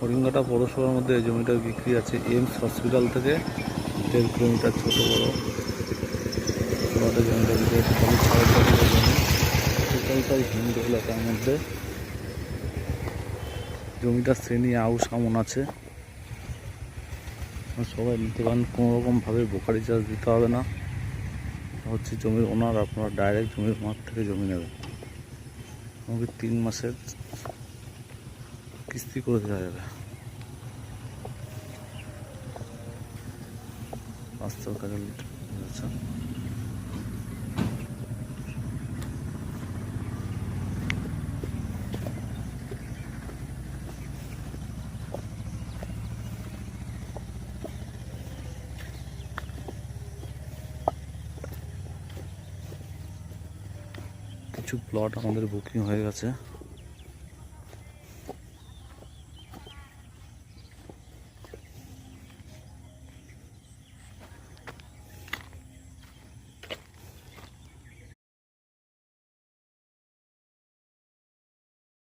হরিঙ্গাটা পৌরসভার মধ্যে এই জমিটা বিক্রি আছে এইমস হসপিটাল থেকে 1.5 কিলোমিটার। ছোট বড় জমিটা বিক্রি আছে, খালি 6 জমি। টোটালটাই হিন্দু এলাকার মধ্যে। জমিটার শ্রেণী আউশ আমন আছে, সবাই নিতে পারেন, কোনোরকমভাবে ব্রোকারি চার্জ দিতে হবে না। হচ্ছে জমির ওনার, আপনারা ডাইরেক্ট জমির মাঠ থেকে জমি নেবেন। আমাকে 3 মাসের কিস্তি করে দেওয়া যাবে। রাস্তার কাজে আচ্ছা, কিছু প্লট আমাদের বুকিং হয়ে গেছে।